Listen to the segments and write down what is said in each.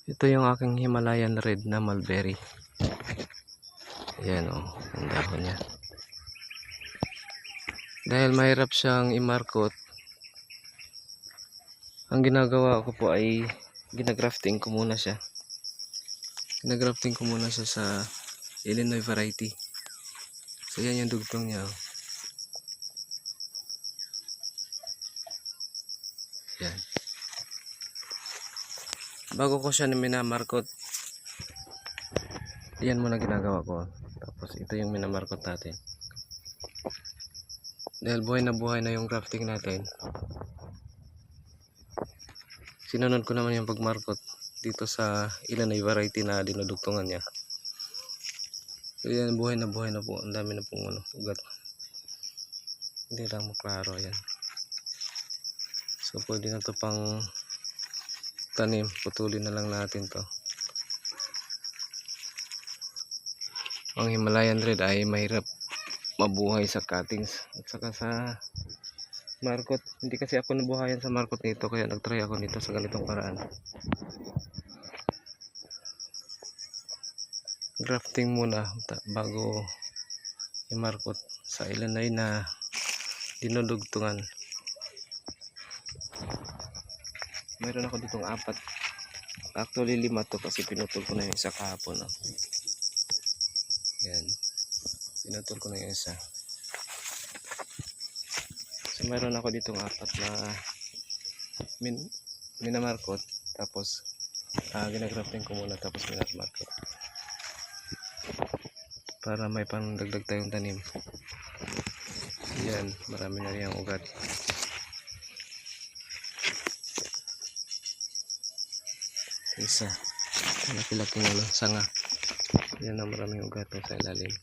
Ito yung aking Himalayan Red na mulberry. Ayan o, ang dahon niya. Dahil mahirap siyang i-markot, ang ginagawa ko po ay ginagrafting ko muna siya. Ginagrafting ko muna siya sa Illinois variety. So yan yung dugtong niya. Yan. Bago ko siya minamarkot, yan muna ginagawa ko. Tapos ito yung minamarkot natin. Dahil buhay na yung grafting natin, sinunod ko naman yung pagmarkot dito sa Illinois variety na dinudugtungan niya. So yan, buhay na po. Ang dami na pong ugat. Hindi lang maklaro yan. So pwede na to pang tanim. Putulin na lang natin to. Ang Himalayan Red ay mahirap mabuhay sa cuttings at saka sa markot. Hindi kasi ako nabuhayan sa markot nito, kaya nagtry ako nito sa ganitong paraan. Grafting muna bago i-markot sa Illinois na dinudugtungan. Mayroon ako ditong 4. Actually 5 to kasi pinutol ko na yung isa kahapon. Yan. Pinutol ko na yung isa. So mayroon ako ditong 4 na minamarkot. Tapos ginagrafting ko muna tapos minamarkot. Para may pangdagdag tayong tanim. Yan. Marami na rin ang ugat. Isa. Malaki-laking sanga. Yan ang maraming ugat sa ilalim.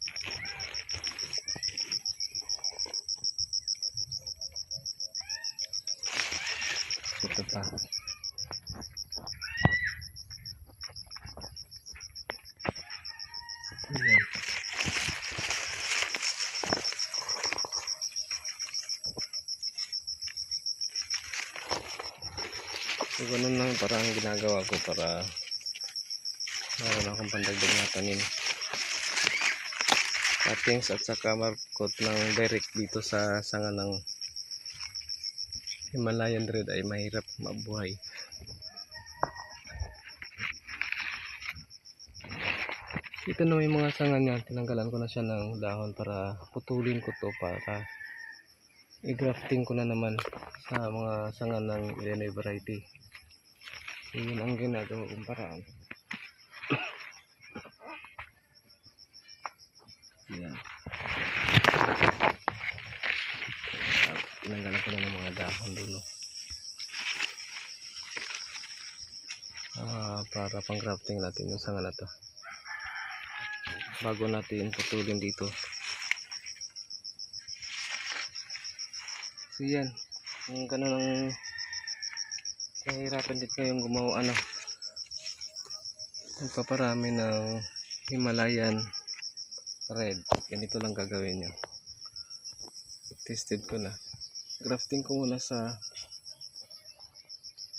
Ito pa. Yan. So ganun lang parang ginagawa ko para meron akong pandagdag na tanim. Cuttings at saka markot ng direct dito sa sanga ng Himalayan Red ay mahirap mabuhay. Ito na may mga sanga niya, tinanggalan ko na siya ng dahon para putulin ko to para i-grafting ko na naman sa mga sanga ng Illinois variety. Yun ang ginagawa kong paraan. Yan. Tinanggalan ko na ng mga dahon dulo. Para pang grafting natin yung sanga na to. Bago natin putulin dito. So yan. Kung ganun ang kahirapan din kayong gumawa magpaparami ng Himalayan Red. Ganito lang gagawin nyo. Tested ko na. Grafting ko muna sa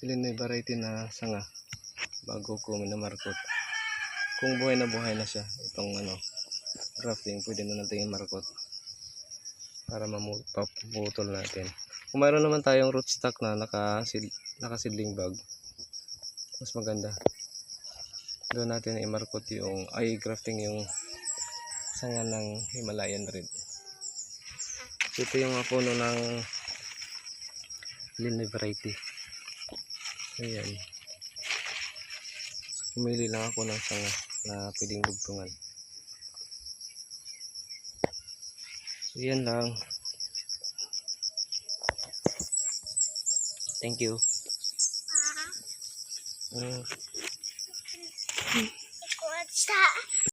Illinois variety na sanga bago ko minamarkot. Kung buhay na siya itong grafting, pwede na natin i-markot para mamuputol natin. Kung mayroon naman tayong rootstock na nakasidling bag, mas maganda. Doon natin i-markot yung grafting yung sanga ng Himalayan Red. Ito yung puno ng Illinois variety. Ayan. So, pumili lang ako ng sanga na pwedeng dugtungan. So yan lang. Thank you. What's that?